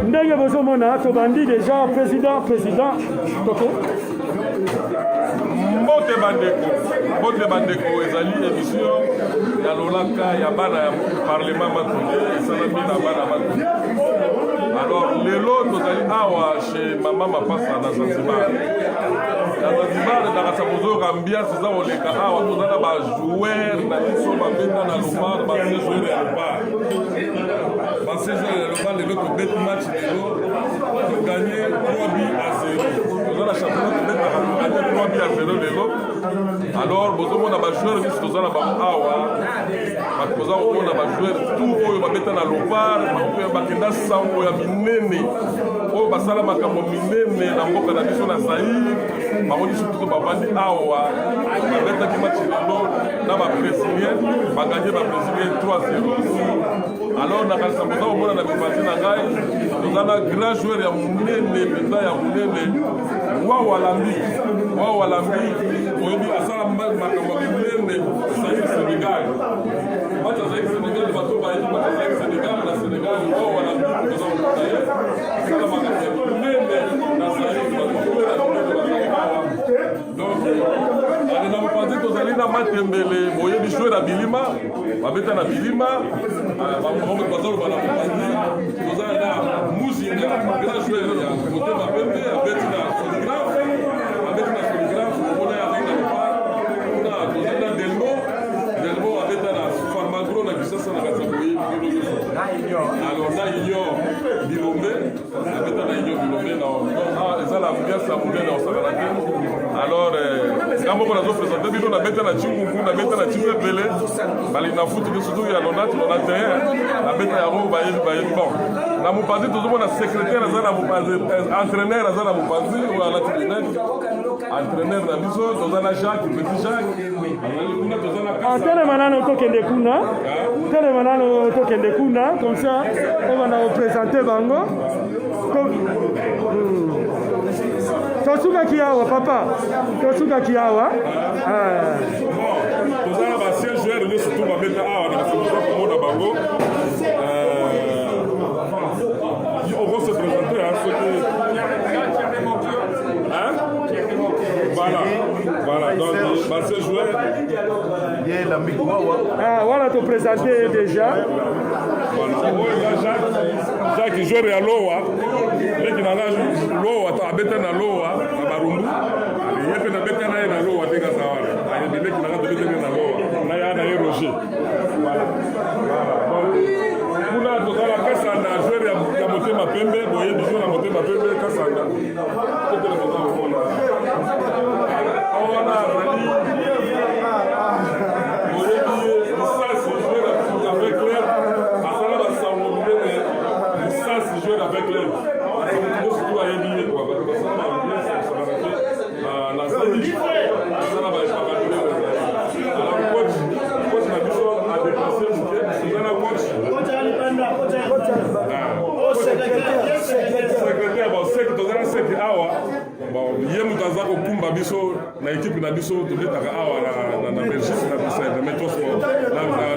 ndenge bozomona tobandi déjà président Toko. Mbote bandeko ezali émission ya lolaka ya bana ya parlement matonge esalami na bana matonge. Alors lelo tozali awa chez mama Mapasa na Zanzibar. Na Zanzibar nakasa bozoko ambiance eza koleka awa tozala ba joueur na biso babeta na lomar ba joueur ya lomar. Ba joueur ya lomar lelo tobet match lelo toganye 3-0. Tozala championnat tobeta toganye 3-0 lelo. Alors bozomona ba joueur biso tozala ba awa bakoza komona ba joueur tout oyo babeta na lomar oyo bakenda sango ya minene oyo basala makambo minene na mboka na biso na Zaïre bango surtout bavandi awa babetaki match lelo na baprésilien baganye baprésilien 3-0. Alors nakanisa boza komona na mipanzi na ngai toza na grand joueur ya monene mpenza ya monene wawalambi oyebi asala makambo ya minene Zaïre Sénégal match ya Zaïre Sénégal bato bayebi match ya Zaïre Sénégal na Sénégal wawalambi toza komona ye asala makambo ya minene na Zaïre donc na mopanzi tozali na matembele boyebi joueur ya bilima babeta na bilima bazoloba na mopanzi tozali na muzinga grand joueur ya motema pembe abeti na soligraphe ona ya ringa lopa ona tozali na delmo abeta na farmagro na kisasa na kati ya boyebi alors na union bilombe abeta na union bilombe na eza na ambiance ya monene osakana te. Alors ngamoko nazopresente bino nabeta na Chingungu nabeta na Chimepele bali na futi surtout ya 91 nabeta yango bayebi bon na mopanzi tozomona secrétaire aza na mopanzi entraîneur aza na mopanzi oyo alati lunette entraîneur na biso toza na Jacques petit Jacques kuna toza na telema nano tokende kuna comme ça on va représenter bango tosukaki awa papa tosukaki awa tozala basien joueur nyonso tu babeta awa na basekoza komona bango oko se présenter soki voilà donc basien joueur voilà te présenter déjà Jacques joueur ya lowa leki nanga lowa to abeta na lowa na barumbu yepe na beta na ye na lowa te kasa wana ayebi leki nanga to beta na lowa na ya na ye Roger voilà kuna tozala kasanda joueur ya motema pembe boyebi joueur ya motema pembe kasanda totele tozala komona awana azali boyebi lisasi joueur avec l'air asala basango minene lisasi joueur avec l'air surtout ayebi ye kwa bato basala baambiance osakanake na Zaïre asala baepakadone alors coach na biso adeplase moke toza na coach secrétaire bon seki toza na seki awa bon ye moto aza kokumba biso na équipe na biso tobetaka awa na Belgique na Bruxelles na Metrosport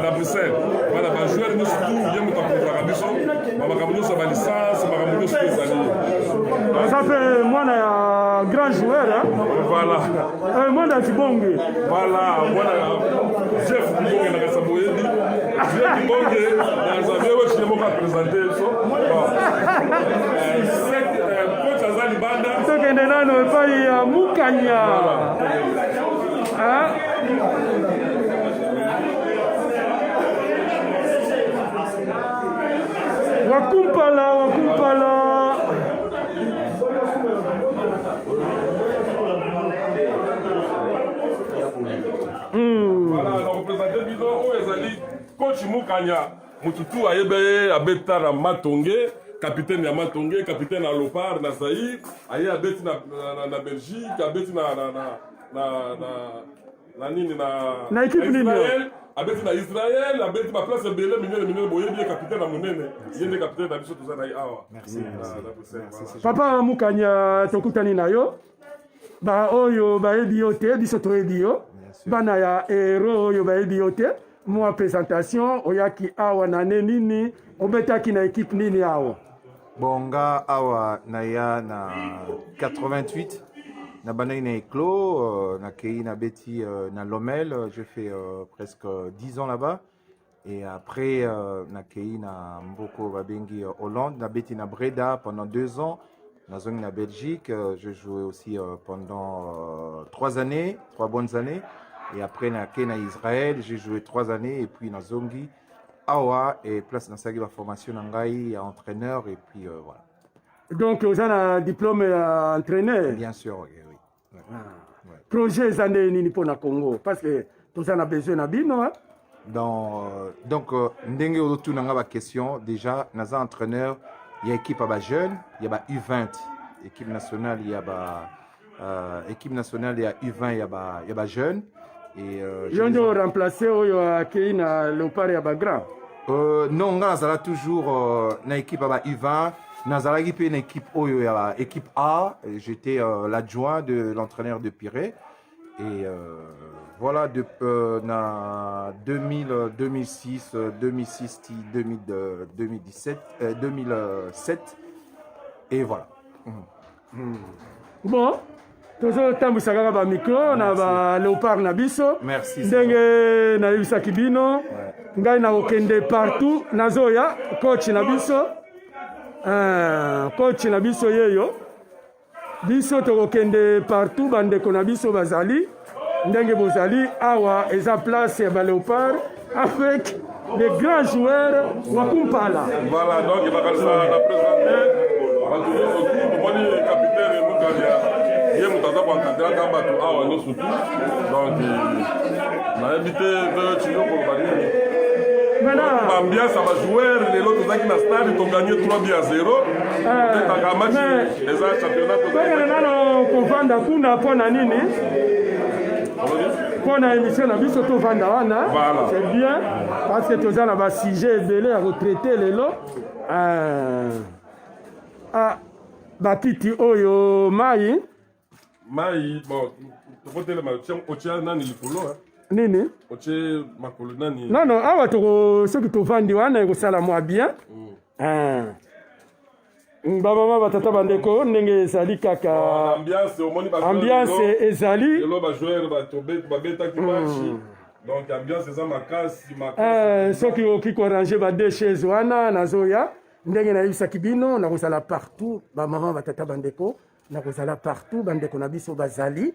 na Bruxelles wana bajoueur nyonso tu ye moto akumblaka biso bamakambo nyonso ya balicence makambo nyonso tu ezali ça fait mwana ya grand joueur voilà mwana ya Kibonge voilà mwana ya Jeff Kibonge na kasa boyebi Jeff Kibonge na Xavier Wechile moko apresente so coach aza libanda tokende nano epai ya Mukanya wakumpala voilà na représenter bino oyo ezali coach Mukanya mututu ayebe abeta na Matonge capitaine ya Matonge capitaine ya Lopar na Zaïre aye abeti na Belgique abeti na nini na équipe nini abeti na Israël abeti ba place ebele minene boyebi capitaine na monene yende capitaine na biso toza na awa merci papa Mukanya tokutani na yo ba oyo bayebi yo te biso toyebi yo bana ya hero oyo bayebi yo te mwa présentation oyaki awa na nini obetaki na équipe nini awa Bonga awa naya na 88 na banai na éclos na kei na beti na Lomel, j'ai fait presque 10 ans là-bas et après na kei na mboko babengi Hollande na beti na Breda pendant 2 ans na zone na Belgique, j'ai joué aussi pendant 3 années, 3 bonnes années et après na kei na Israël, j'ai joué 3 années et puis na Zongi awa et place dans sa formation nangai entraîneur et puis voilà. Donc vous avez un diplôme entraîneur. Bien sûr, oui. Ouais. Ah. Ouais. Projet zane nini pour na Congo parce que tout ça a besoin na bino hein? Donc ndenge otu nanga ba question déjà naza entraîneur, il y a équipe à jeune, il y a U20, équipe nationale il y a équipe nationale il y a U20 il y a jeune et Yondo remplacer oyo akei na Léopard ya ba grand. Non, nazala toujours na équipe à U20, nazala qui une équipe oyo ya équipe A, j'étais l'adjoint de l'entraîneur de Pirée et voilà na 2006 2017 2007 et voilà. Bon, tozo tambisa kaka ba micro na ba Léopard na biso. Merci. Ndenge na yebisaki bino. Ngai na okende partout nazoya coach na biso. Coach na biso yeyo. Biso tokokende partout bandeko na biso bazali. Ndenge bozali awa eza place ya ba Léopard avec les grands joueurs wa Kumpala. Voilà, donc il va présenter le capitaine Mugalia. Il est monté pour encadrer quand bateau awa no surtout. Donc on a invité deux tuyaux pour parler. Maintenant, ambiance à ma joueur, les autres qui na stade ont gagné 3-0. Peut-être un match les championnats. Maintenant, on vanda kuna pona nini? Pona émission na biso to vanda wana. Voilà. C'est bien parce que tous na ba sujet belé à retraiter les lots. Bakiti oyo mai. Mai bon, voter le match au tien nani likolo hein. Nini? Oche makolo nani. Non, awa toko soki tovandi wana ekosala mwa bien. Bamama batata bandeko ndenge ezali kaka ambiance ezali. Lelo ba joueur ba tobe ba beta ki match. Donc ambiance eza makasi. Soki oki ko ranger ba deux chaises wana nazoya ndenge na yebisaki bino na kozala partout bamama batata bandeko na kozala partout bandeko na biso bazali.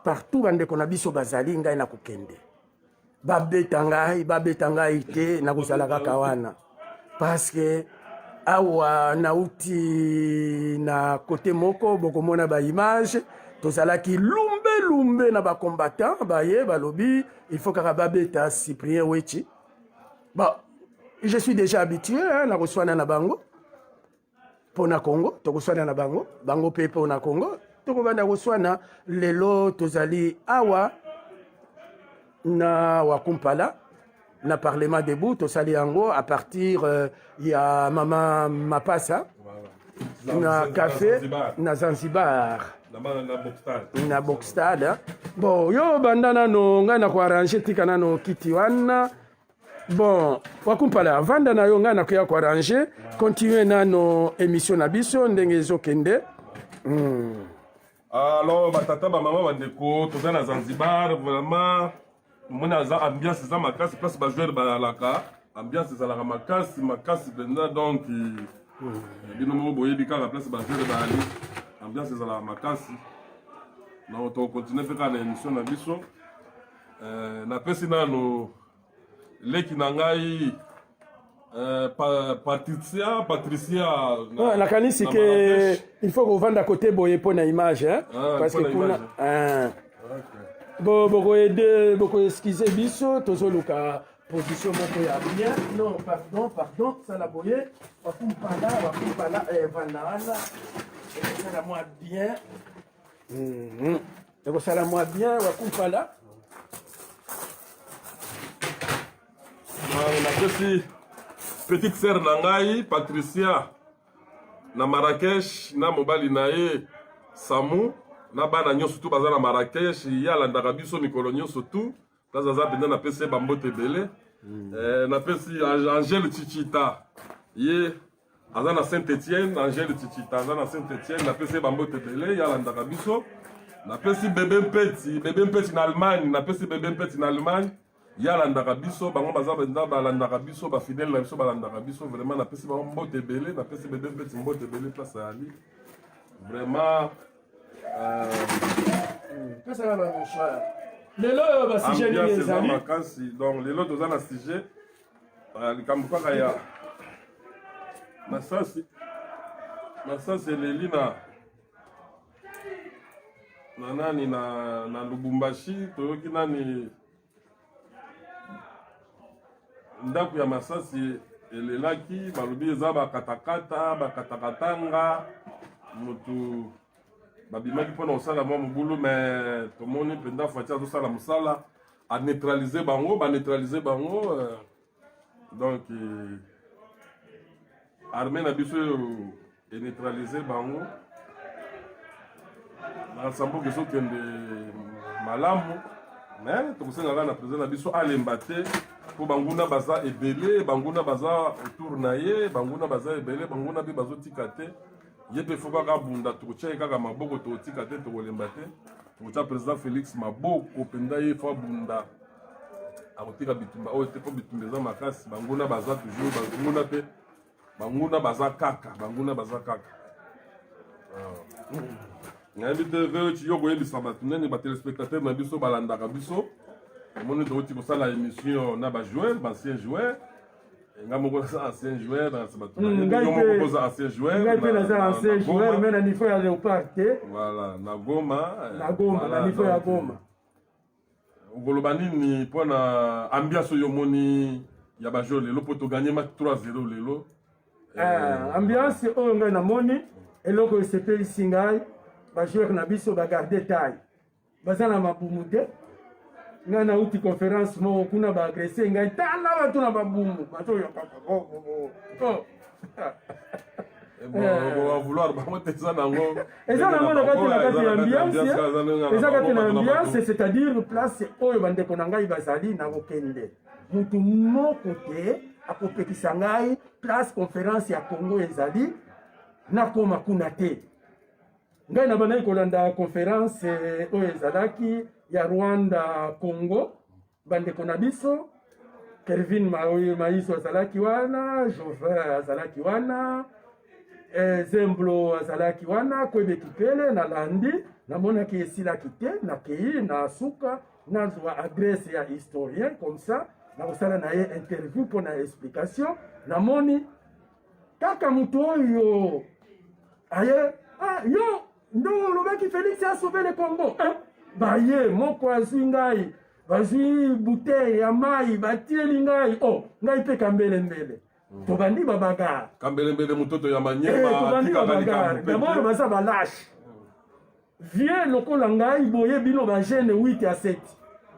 Partout bandeko na biso bazali ngai na kokende babeta ngai te na kozala kaka wana parce que awa nauti na côté moko bokomona ba image tozalaki lumbe na ba combattant baye balobi il faut kaka babeta Cyprien Wechi. Bon, je suis déjà habitué na koswana na bango pona Congo tokoswana na bango pe pona Congo. Tokobanda koswana lelo tozali awa na Wakumpala na parlement debout tosali yango à partir ya mama Mapasa na café na Zanzibar na Boxstad. Bon yo bandana no ngai na ko arranger tika nano kiti wana. Bon Wakumpala vanda na yo ngai na ko arranger continuer nano émission na biso ndenge ezokende. Alors, batata, maman, bandeko, tout ça dans Zanzibar, vraiment, mon ambiance, c'est ma casse, place, ma joueur, balaka, ambiance, c'est ma casse, donc, il nous boye, bika, la place, ma joueur, balali, ambiance, c'est ma casse. Donc, on continue à faire une émission dans biso. Na pesi na no, leki nangai. Patricia la kanisi que il faut qu'on vende à côté boye pour na image hein parce que kuna beaucoup aider beaucoup excuser biso tozoluka position moko ya bien non pardon ça la boye Wakumpala vandana ça la moi bien ça la moi bien Wakumpala on a aussi petite sœur nangai Patricia na Marrakech na mobali nae Samu na bana nyonso tu baza na Marrakech ya landaka biso mikolo nyonso tu tazaza benda na pese bambote belé na pesi Angèle Chichita ye aza na Saint-Étienne, Angèle Tchitchita aza na Saint-Étienne, napesi bambote ebele yalandaka biso. Napesi bébé mpeti na Allemagne, napesi bébé mpeti na Allemagne. Yalandaka biso, bango baza benda balandaka biso, ba fidèle na biso balandaka biso, vraiment napesi bango mbote ebele, napesi bébé mpeti mbote ebele place ya Ali. Vraiment Qu'est-ce que ça va mon cher? Lelo ba sujet ni ezali makasi. Donc lelo toza na sujet likambo kaka ya Masasi eleli na nani na Lubumbashi, toyoki nani ndako ya Masasi elelaki, balobi eza bakatakatanga mutu babimaki mpona kosala mwa mobulu, mais tomoni mpenza Fatia azosala mosala aneutralize bango, donc armée na biso eneutralize bango na sambo keso kende malamu, mais tokosenga na président na biso alemba te po banguna baza ebele, banguna baza autour na ye, banguna baza ebele, banguna bi bazotika te ye pe fo kaka bunda tokotia kaka maboko tokotika te tokolemba te, tokotia président Félix maboko penda ye fo bunda akotika bitumba oyo te po bitumba eza makasi, banguna baza toujours banguna te, banguna baza kaka. Nayebi te veo ci yoko yebisa bato neni batelespectateur na biso balandaka biso, omoni tokoti kosala émission na bajoueur, bancien joueur, nga moko naza ancien joueur na bato yo moko koza ancien joueur, ngai mpe naza ancien joueur mais na niveau ya Léopard te, voilà na Goma na niveau ya Goma. Okoloba nini mpona ambiance oyo omoni ya bajoueur lelo po toganye ma 3-0 lelo? Ambiance oyo ngai namoni eloko esepelisi ngai, bajoueur na biso bagarde taille, baza na mabumu te. Ngai nauti conférence moko kuna baagrese ngai tala bato na babumu bato oyo vouloir bango te eza nango na kati ya ambiance, eza kati na ambiance, c'est-à-dire place oyo bandeko na ngai bazali na kokende mutu moko te akopekisa ngai place conférence ya Congo ezali nakoma kuna te. Ngai na bandai kolanda conférence oyo ezalaki ya Rwanda Congo, bandeko na biso Kelvin Maiso azalaki wana, Jover azalaki wana, Zemblo azalaki wana, Kwebe Kipele na landi namonaki esilaki te, nakei na suka nazwa adresse ya historien comme ça na kosala na ye interview pour na explication, namoni kaka mutu oyo aye yo ndo lobaki Félix a sauvé le Congo, baye moko azwi ngai bazwi bouteille ya mai batieli ngai ngai mpe kambelembele tobandi babagare kambelembele mutoto ya manyema tobandi babagare d'abord baza balashe vie lokola ngai boye bino bagene 8 à 7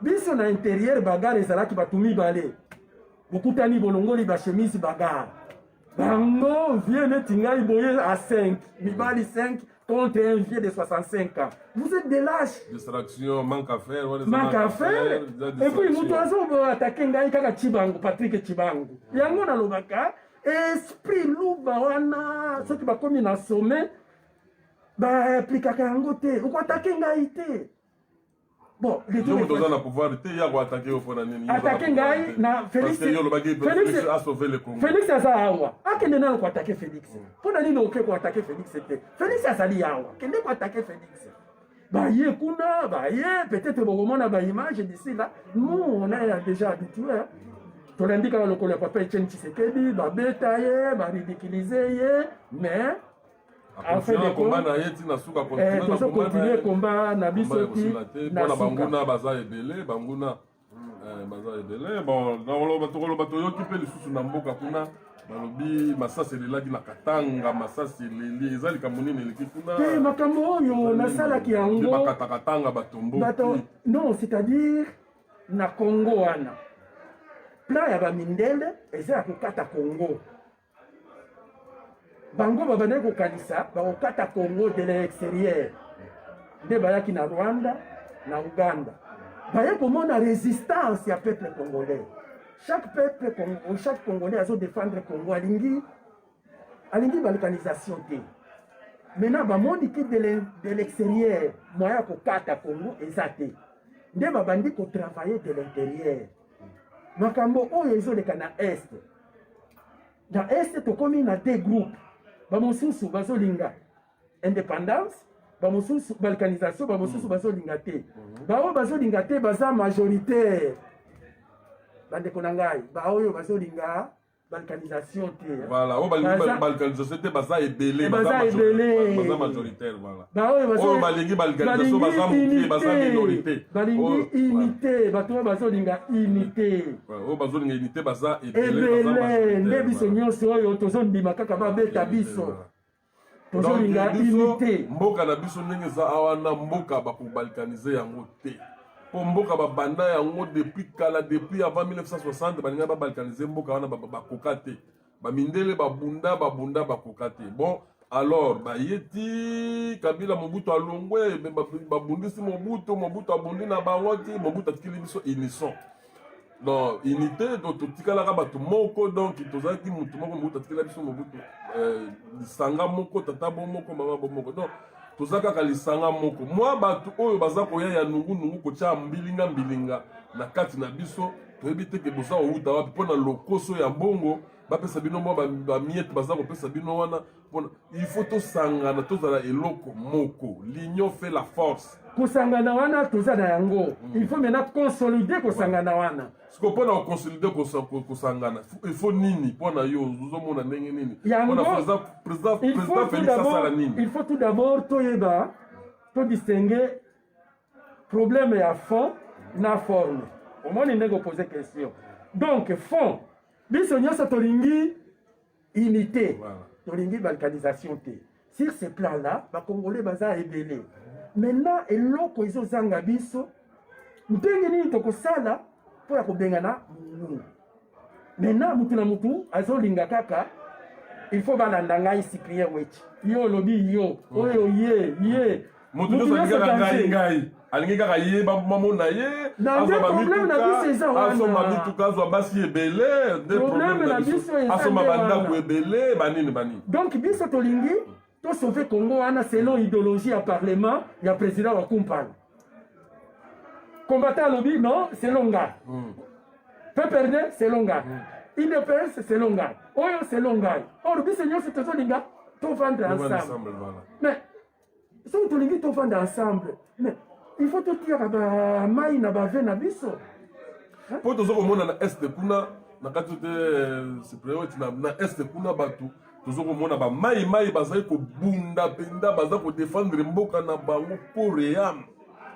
biso na intérieur bagare ezalaki bato mibale bokutani bolongoli bachemise bagare bango vie neti ngai boye à 5 mibali 5 contre un vieux de 65 ans. Vous êtes des lâches. Distraction, manque à faire. Manque à faire. Et puis, nous avons attaqué Ngaïka Chibango, Patrick Chibango. Yango na lobaka, esprit louba wana, ceux qui va comme un sommet, bah, appliquer Kangote, ou attaquer Ngaïté. Bon, les deux. Nous avons pouvoir de attaquer au fond de attaquer Ngaï, na Félix. Félix a sauvé le Congo. Félix a Zahawa. Ah, qu'il n'a pas attaqué Félix. Pour nous dire qu'on attaquer Félix, c'était. Félix a sali Yawa. Qu'il n'a pas attaqué Félix. Bah, Kuna, bah, peut-être on a une image d'ici là. Nous, on est déjà habitués. Tu l'as dit quand le papa Etienne Tshisekedi, bah, bétailler, bah, ridiculiser, mais. Afin de combat na yeti na suka continuer combat na biso ki na banguna baza ebele banguna baza ebele bon na bato yoki pe lisusu na mboka kuna balobi Masasi elelaki na Katanga, Masasi eleli eza likambo nini eleki kuna te makambo oyo nasalaki yango bakatakatanga batombo non, c'est-à-dire na Congo wana plan ya bamindele eza ya kokata Congo. Bango babane kokanisa bakokata Congo de l'extérieur nde bayaki na Rwanda na Uganda baye komona résistance ya peuple congolais. Chaque peuple, chaque Congolais a défendre Congo alingi alingi balkanisation te. Maintenant bamoni ki de l'extérieur moya kokata Congo ezate. Nde babandi ko travailler de l'intérieur. Makambo oyo ezoleka na est. Na est tokomi na deux groupes. Bamosusu bazolinga indépendance, bamosusu balkanisation, bamosusu bazolinga te. Bao bazolinga te baza majoritaire. Bande konangai, baoyo bazolinga balkanisation te. Voilà, o balkanisation te baza ebele, baza majoritaire voilà. Baoyo balingi balkanisation baza mukie, baza minorité. Balingi unité, bato bazolinga unité. O bazolinga unité baza ebele, baza majoritaire. Nde biso nyonso oyo tozondima kaka babeta biso. Tozolinga unité. Mboka na biso ndenge za awana mboka bakobalkanize yango te. Po mboka babanda yango depuis kala, depuis avant 1960 balinga babalkanize mboka wana bakoka te. Bamindele babunda bakoka te. Bon, alors bayeti Kabila Mobutu alongwe babundisi Mobutu abundi na bango te, Mobutu atikili biso unison. Non, unité totikalaka bato moko, donc tozalaki mutu moko Mobutu atikela biso Mobutu lisanga moko, tata bo moko, mama bo moko. Donc tozalaka kaka lisanga moko. Moi bato oyo baza koya ya nungu kotia mbilinga na kati na biso, toyebi te ke boza outa wapi mpona lokoso ya mbongo bapesa bino mwa bamiete baza kopesa bino wana mpona il faut tosangana tozala eloko moko. L'union fait la force. Kosangana wana toza na yango. Il faut maintenant consolider kosangana wana. Siko mpona koconsolider kosangana il faut nini mpona yo ozomona ndenge nini mpona président Félix asala nini. Il faut tout d'abord toyeba to distinguer problème ya fond na forme. Omoni ndenge poser question. Donc fond biso nyonso tolingi unité, tolingi balkanisation te. Sur ce plan là bakongolais baza ebele. Maintenant eloko ezozanga biso ndenge nini tokosala po ya kobengana mungu. Maintenant mutu na mutu azolinga kaka il faut balanda ngai Cyprien Wechi. Yo lobi yo, oyo ye. Mutu nyonso alingi ngai. Alingi kaka ye bamona ye. Asoma bituka azwa basi ebele. Problème na biso asoma bandako ebele banini. Donc biso tolingi to sauver Congo wana selon idéologie ya parlement ya président wa Kumpala. Combattant lobby non, c'est longa. Peut perdre, c'est longa. Indépendance, c'est longa. Oyo, c'est longa. Or, biso nyonso tozolinga to vendre ensemble. Mais si on tolingi to vendre ensemble, mais il faut tout dire ba mai na ba ve na biso. Po tozo komona na est kuna na kati te c'est priorité na est kuna batu tozo komona ba mai bazali ko bunda penda baza ko défendre mboka na bango koréam.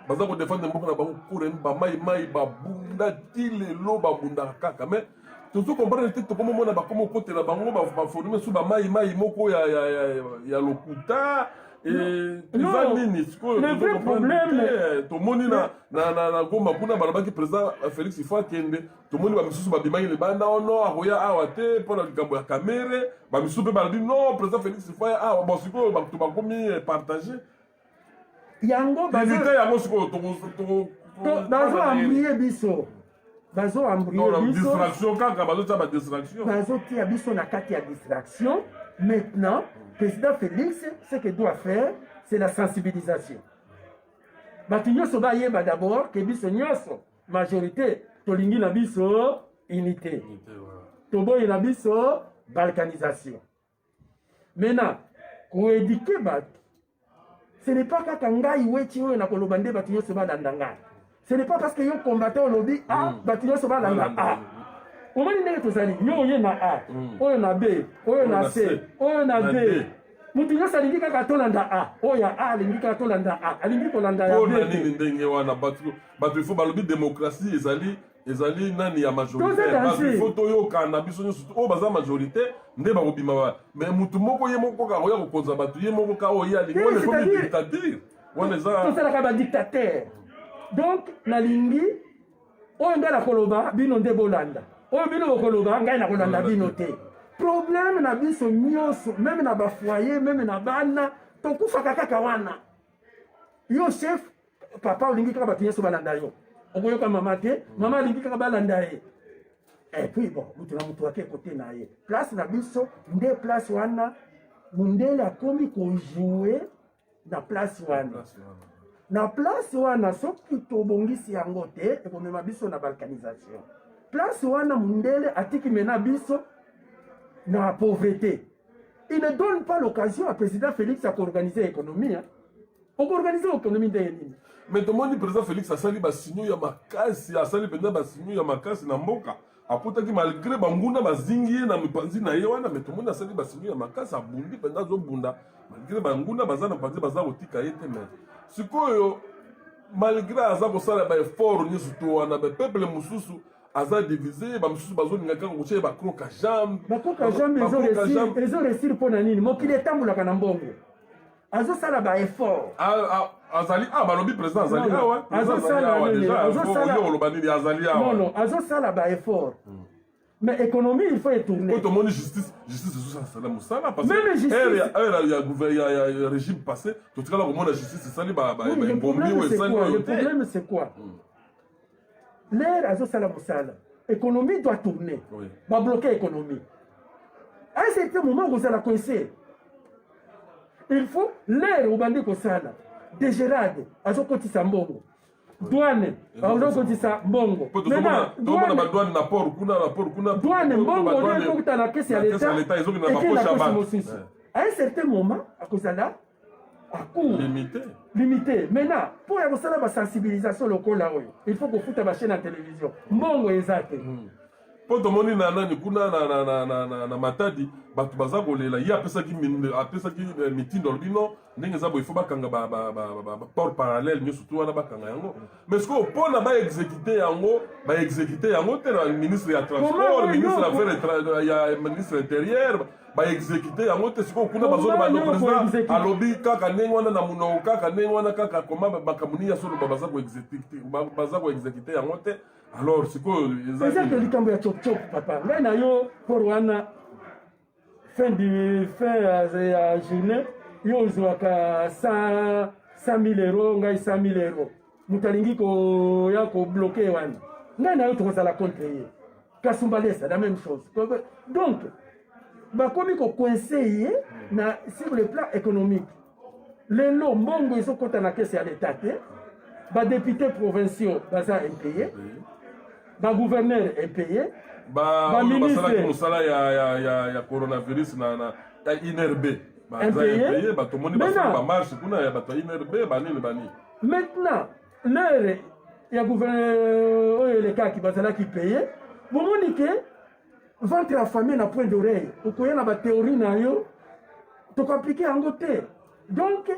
Baza ko défendre mboka na bango koréam ba mai babunda tilelo babunda kaka mais tozo comprendre te to komona ba komo kotela bango ba former sous ba mai moko ya lokuta. Le vrai problème tout le monde na goma kuna balabaki président Félix Houphouët-Kende tout le monde ba misusu ba bimaki le banda ono akoya awate pour la gambo ya caméra ba misusu pe balabi non président Félix Houphouët ah bon siko ba to ba komi partager yango yango siko to bazo ambrier biso distraction kaka bazo tia ba distraction bazo tia biso na kati ya distraction. Maintenant président Félix, ce qu'il doit faire, c'est la sensibilisation. Batu nyonso bayeba d'abord que biso nyonso majorité tolingi na biso unité. Toboyi na biso balkanisation. Maintenant, ko éduquer batu. Ce n'est pas kaka ngai wechi oyo na koloba nde batu nyonso balanda ngai. Ce n'est pas parce que yo combattant au lobby ah batu nyonso balanda ah. Omoni ndenge tozali yo oye na A, oyo na B, oyo na C, oyo na D. Mutu nyonso alingi kaka tolanda A, oyo A alingi kaka tolanda A, alingi kolanda ya B. Pona nini ndenge wana batu il faut balobi démocratie ezali nani ya majorité. Il faut toyoka na biso nyonso o baza majorité nde bakobima ba. Mais mutu moko ye moko ka oya kokonza batu ye moko ka oya alingi wana ko dictature. Wana za tozala ka ba dictateur. Donc nalingi oyo ndala koloba bino nde bolanda. Oyo bino bokoloba ngai na kolanda bino te. Problème na biso nyonso même na ba foyer même na bana tokufa kaka wana. Yo chef papa olingi kaka batu nyonso balanda yo. Okoyoka mama te, mama olingi kaka balanda ye. Et puis bon, mutu na mutu ake kote na ye. Place na biso nde place wana mundele akomi kojoue na place wana na place wana soki tobongisi yango te ekomema biso na balkanisation place wana mundele atiki mena biso na pauvreté. Il ne donne pas l'occasion à président Félix à organiser l'économie. On peut organiser l'économie de nini. Mais tout le monde dit président Félix a sali basinyo ya makasi, a sali penda basinyo ya makasi na mboka. Apota ki malgré banguna bazingi na mipanzi na ye wana, mais tout le monde a sali basinyo ya makasi a bundi penda zo bunda. Malgré banguna bazana panzi bazana otika yete mais. Sikoyo malgré aza ko sala ba effort ni surtout wana ba peuple mususu aza divisé ba mususu bazoninga kaka kuche ba kroka jambe. Ba kroka jambe ils ont réussi pour nini. Mokili etambula kana mbongo. Azo sala ba effort. Azali balobi président azali ouais. Azo sala déjà azali non, azo sala ba effort. Mais économie il faut y tourner. Quand on dit justice c'est ça la musala parce que il y a régime passé, tout cas là au monde la justice c'est ça les le problème c'est quoi? L'air azo sala musala. Économie doit tourner. Va bloquer l'économie. À un certain moment vous allez coincer. Il faut l'air au bandit kosala. Dégerade, azo kotisa mbongo. Douane, azo kotisa mbongo. Douane na port kuna. Douane mbongo ndio kuta na kesi ya l'État. À un certain moment, à cause là, à court limité. Maintenant, pour y avoir la sensibilisation locale là, il faut qu'on foute la chaîne à télévision. Mbongo exact. Po tomoni na nani kuna na matadi batu baza kolela ye apesaki mitindo lobino ndenge za bo ifo bakanga ba port parallèle nyo surtout wana bakanga yango mais ce que pona ba exécuter yango te na ministre ya transport ministre ya affaires ya ministre intérieur ba exécuter yango te siko kuna bazolo ba président alobi kaka ndenge wana na muno kaka ndenge wana kaka koma bakamuni ya solo baza ko exécuter yango te. Alors, c'est quoi c'est ça que likambo ya chop papa. Mais na yo pour wana fin ya journée yo zwaka 100,000 euros ngai 100,000 euros. Mutalingi ko ya ko bloquer wana. Ngai na yo tozala contre ye. Kasumbalesa la même chose. Donc bakomi ko coincé na sur le plan économique. Les lots mbongo ils sont contre na caisse ya l'état te. Ba députés provinciaux baza impayé. Ba gouverneur est payé. Ba ministre qui musala ya coronavirus na INRB. Ba impayé ba to moni ba ba marche kuna ya ba to INRB ba nini. Maintenant, l'heure ya gouverneur le cas qui bazala qui payé. Bon moni que ventre affamé na point d'oreille. Okoya na ba théorie na yo. To compliquer en côté. Donc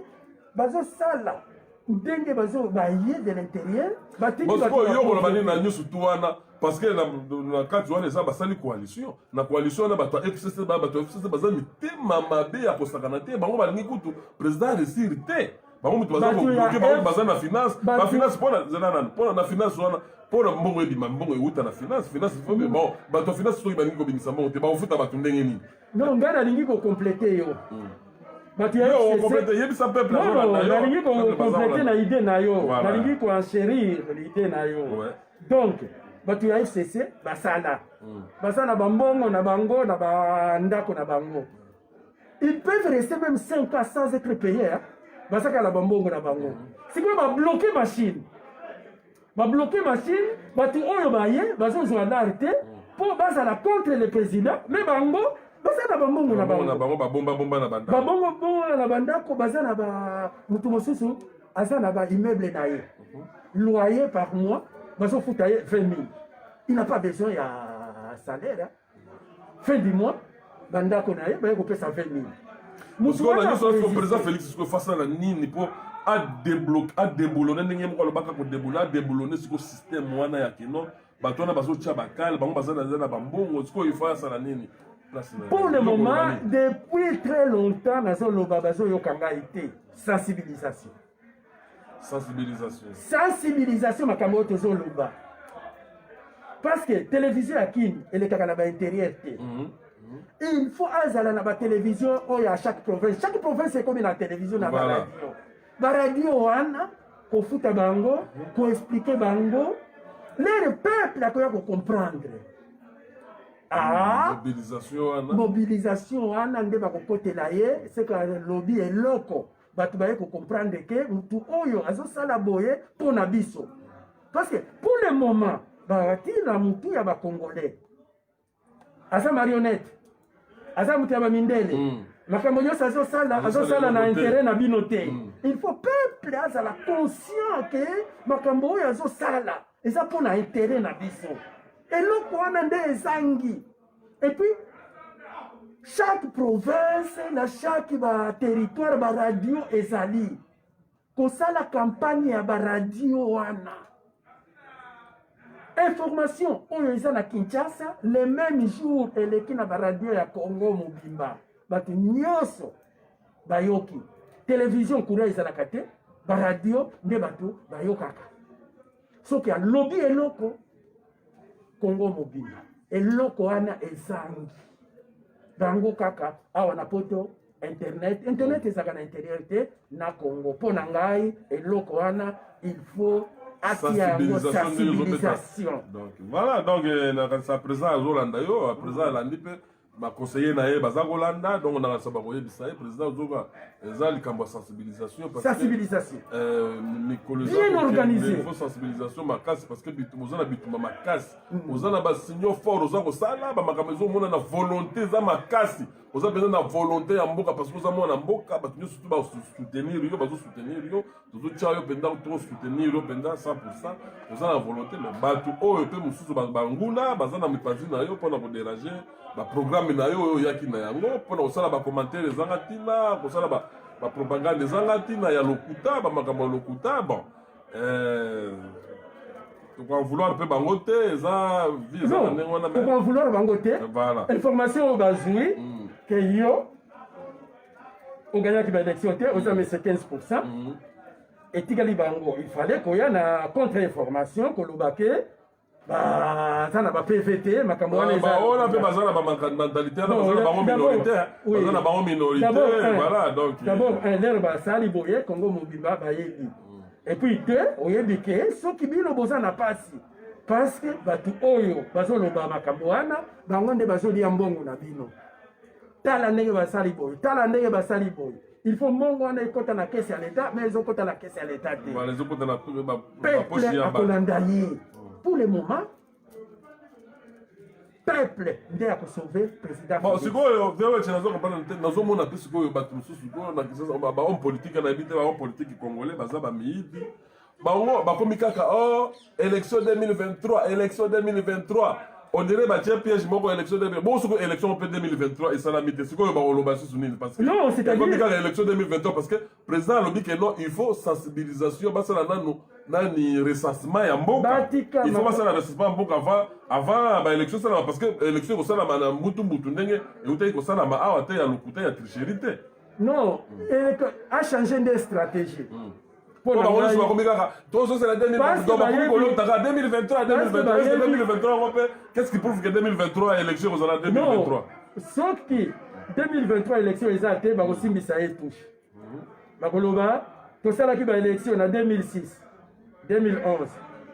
bazo sala ndenge bazo baye de l'intérieur batiki ba yo ko bani na nyusu tuana parce que na kati wana eza basali coalition na coalition na bato FCC bato FCC bazali tema mabe ya kosakana te bango balingi kutu président réussir te bango mutu bazali bloquer bango bazali na finance ba finance pona na finance wana pona mbongo ebima mbongo euta na finance faut bon bato finance soki balingi kobimisa mbongo te bafuta bato ndenge nini non ngana lingi ko compléter yo yebisa peuple nalingi kompléter na idée na yo nalingi koenchérir l'idée na yo donc bato ya FCC basala bambongo na bango na bandako na bango ils peuvent rester même 5 ans sans être payés basaka la bambongo na bango sikoyo babloke machine bato oyo baye bazozwa lare te mpo bazala contre le président mais bango baza na bambongo na bango babomba na bandako baza na ba mutu mosusu aza na ba immeuble na ye loyer par mois bazofuta ye 20 000 il n'a pas besoin ya salaire fin du mois bandako na ye baye kopesa 20 000 mutu président Félix ko face na nini po adeboulonner ndenge moko alobaka kodeboulonner siko système wana ya kino bato wana bazotia bakale bango baza na bambongo siko il faut asala nini. Pour le moment, depuis très longtemps, sensibilisation. Sensibilisation, makambo tozoloba. Parce que télévision à Kin, elle est à l'intérieur. Il faut azala na télévision à chaque province. Chaque province est comme une télévision na radio. La radio wana ko futa bango, ko expliquer bango, le peuple a quoi comprendre. mobilisation wana nde bakokotela ye c'est que lobby eloko bato baye comprendre que mutu oyo azosala boye mpona biso parce que pour le moment bakatila mutu ya bakongolais aza marionnette aza mutu ya bamindele makambo nyonso azosala na intérêt na bino te il faut peuple azala conscient ke makambo oyo azosala eza mpona intérêt na biso eloko wana nde ezangi et puis chaque province na chaque territoire baradio ezali kosala campagne ya baradio wana information oyo eza na Kinshasa le même jour eleki na baradio ya Congo mobimba bato nyonso bayoki télévision courant ezalaka te baradio nde bato bayokaka soki alobi eloko Congo mobimba eloko wana ezangi bango kaka awa na poto internet ezaka na intérieur te na Congo mpo na ngai eloko wana il faut sensibilisation. Donc voilà, donc à présent azolanda yo, à présent alandi pe ba conseiller na ye baza kolanda, donc on a ça ba koyebisa ye président ozoka eza likambo sensibilisation parce sensibilisation bien organisé. Il faut sensibilisation makasi parce que bozana bituma makasi, ozana ba signaux fort ozako sala ba makambo mona na volonté za makasi. Vous avez besoin de volonté en mboka parce que vous avez en mboka parce que surtout ba soutenir yo, ba soutenir yo, tout ça yo pendant trop soutenir yo pendant 100%. Vous avez la volonté mais ba tout o pe mususu ba nguna bazana mipanzi na yo pour na déranger ba programme na yo yaki na yango pour na osala ba commentaire ezanga tina, ko sala ba propagande ezanga tina ya lokuta ba makambo lokuta bon donc on vouloir peu bangote ça vise on va vouloir bangote voilà information au bazui que yo on gagne qui élection te aux hommes c'est 15% et tigali bango il fallait qu'il y ait une contre-information que l'obake bah ça n'a pas PVT makambo wana eza on a fait bazana ba mentalité na bazana ba minoritaire bazana ba minorité voilà donc d'abord l'air ba sali boye Congo mobimba ba yebi et puis deux oyebi ke soki bino bozana pasi parce que batu oyo bazoloba makambo wana bango nde bazolia mbongo na bino tala ndenge basali boye tala ndenge basali boye il faut mbongo wana ekota na caisse ya l'état mais ezokota na caisse ya l'état te voilà ezokota na poche ya kolanda ye pour le moment peuple nde ya sauver président bon sikoyo vewe chenazo comprendre te nazomona pe sikoyo bato mosusu sikoyo na kisasa ba homme politique na ebite ba homme politique congolais baza ba miyibi bango bakomi kaka oh élection 2023 élection 2023 on dirait bah tiens piège moko élection 2023 bon siko élection pe 2023 et ça la mité sikoyo ba oloba susunini parce que non c'est-à-dire comme kaka élection 2023 parce que président lobi que non il faut sensibilisation basa na nanu nani recensement ya mboka il faut basa na recensement ya mboka avant ba élection ça parce que élection ko sala na mutu ndenge et utai ko sala ma awa te ya lokuta ya tricherie te non a changé de stratégie pour la on va comme kaka tout ça c'est la 2023 2023 qu'est-ce qui prouve que 2023 élection aux années 2023 sauf que 2023 élection exacte ba kosimbisa ye touche bakoloba to sala ki ba élection na 2006 2011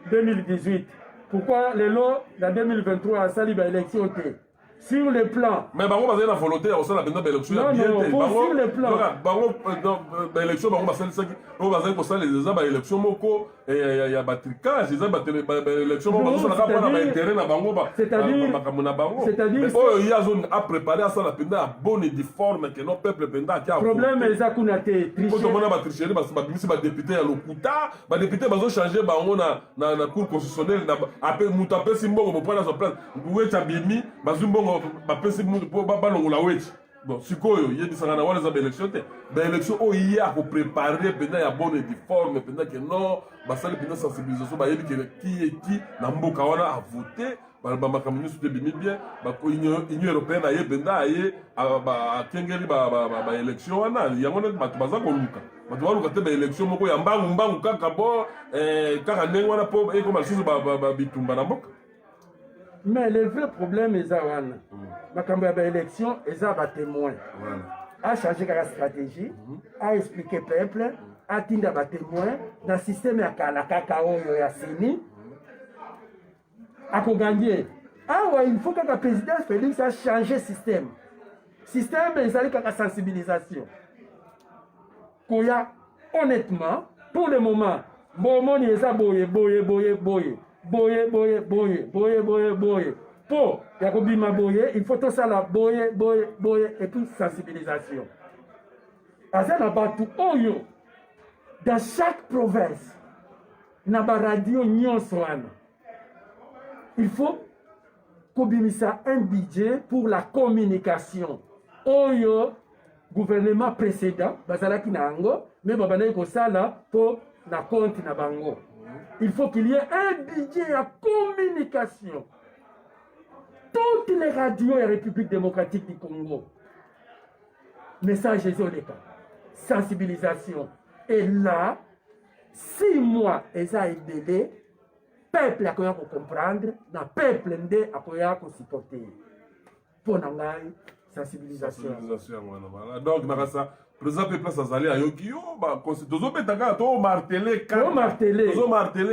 2018 pourquoi les lots dans 2023 sali ba élection te sur le plan mais bango bazali na volonté ya kosala mpenza baélection ya bien te sur le plan bango baélection bango basalaki oyo bazali kosala eza baélection moko ya batricage eza baélection moko bazosalaka mpona baintérêt na bango makambo na bango oyo ye apréparé asala mpenza ya bonne et difforme ke non peuple mpenza ake problème eza kuna te po tomona batricherie babimisi badepute ya lokuta badepute bazochange bango na cour constitutionnelle moto apesi mbongo mopona sa place weti abimi bazwi mbongo bapesi mutu po balongola weti bon sikoyo yebisanga na wana eza baélection te baélection oyo ye akoprépare mpenza ya bonne et difforme mpenza ke non basali mpenza sensibilisation bayebi ke ki na mboka wana avote bamakambo nyonso te ebimi bien union européenne aye mpenza aye akengeli baélection wana yango nde bato baza koluka bato baluka te baélection moko ya mbangu kaka bo kaka ndenge wana mpo ekoma lisusu bitumba na mboka. Mais le vrai problème est wana makambo ya baélection eza batémoin a changé la stratégie a expliqué peuple a tinda batémoin na système ya kala kaka oyo ya sini akoganye awa il faut que le président Félix a changé système. Système ezali kaka sensibilisation. Koya honnêtement pour le moment bomoni eza boye. Pour ya kobima boye, il faut tout ça la boye et puis sensibilisation. Azana batu oyo dans chaque province na ba radio nyonso wana. Il faut kobimisa un budget pour la communication. Oyo gouvernement précédent bazalaki na yango mais babana ko sala pour na compte na bango. Il faut qu'il y ait un budget à communication. Toutes les radios de la République démocratique du Congo. Message Zoleka. Sensibilisation. Et là, 6 mois, ils ont délai. Peuple a comprendre, le peuple a supporter. Pour nous, sensibilisation. Voilà. Donc, président peuple azali ayoki yo ba tozobeta kaka to marteler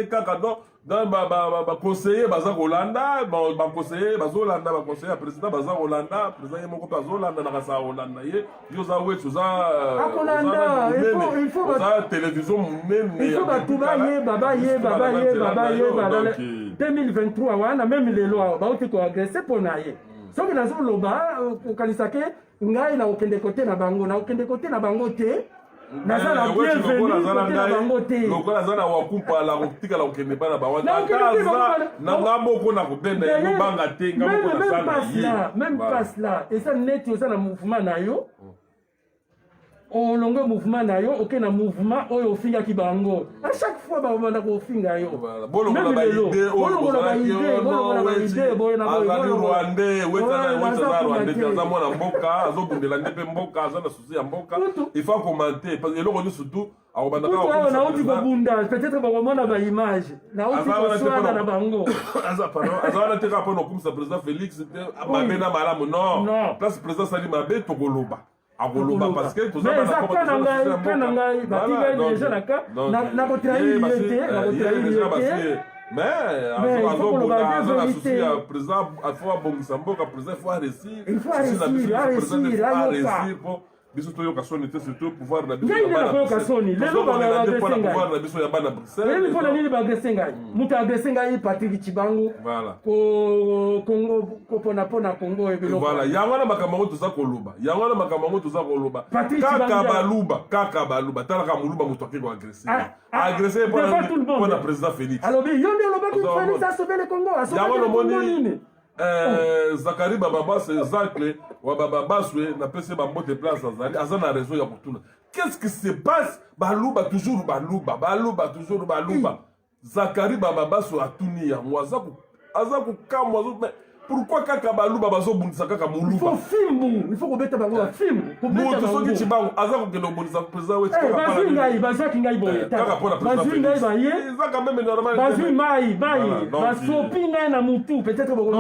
kaka donc ba conseiller baza kolanda ba conseiller bazolanda ba conseiller président baza kolanda président ye moko bazolanda na kasa kolanda ye yo za wetu za akolanda il faut za télévision même il faut batuba ye baba ye 2023 wana même les lois ba oti ko agresser pona ye soki nazoloba kokanisa ke ngai na okende kote na bango te naza na bienvenu kote na bango te lokola za na wakupa la kotikala okende bana bawana na ngambo ko na kobenda yo banga te ngambo ko na sala même pas là et ça net yo ça na mouvement na yo au longo mouvement na yo ok na mouvement oyo ofinga ki bango à chaque fois ba banda ko finga yo bolongo ba idée boyo na boyo Rwandais wetana Rwandais kaza mwana mboka azobundela ndepe mboka aza na susi ya mboka il faut commenter parce que eloko surtout na uti kobunda peut-être bakomona ba image na uti koswana na bango azana te ka pono kumsa président Félix mabena malamu non place président Sali mabe tokoloba agoloba parce que tout ça na kotrahir mais azobunda susi ya président afo abongisa mboka président faut réussir biso toyoka soni te surtout pouvoir na biso na biso ya bana Bruxelles mpona nini bagrese ngai moto agrese ngai Patrick Chibangu mpona Congo voilà yango wana makambo yango toza koloba kaka baluba talaka moluba moto ake koagrese mpona président Félix alobi yo nde olobaki Félix asauve le Congo asauve le Congo nini Zakari Bababas Zakle wa Bababaswe na pese ba mbote place azali azana raison ya kutuna. Qu'est-ce qui se passe? Baluba toujours baluba Zakari Bababas atuni ya mwazaku azaku kamwa pourquoi kaka baluba bazobundisa kaka muluba? Il faut kobeta bango ba film. Moto soki chibango azaku kendo bundisa président wetu kaka pala. Bazaki ngai boye. Kaka pona président. Ezaka même normal. Bazui mai. Basopi ngai na mutu peut-être boko.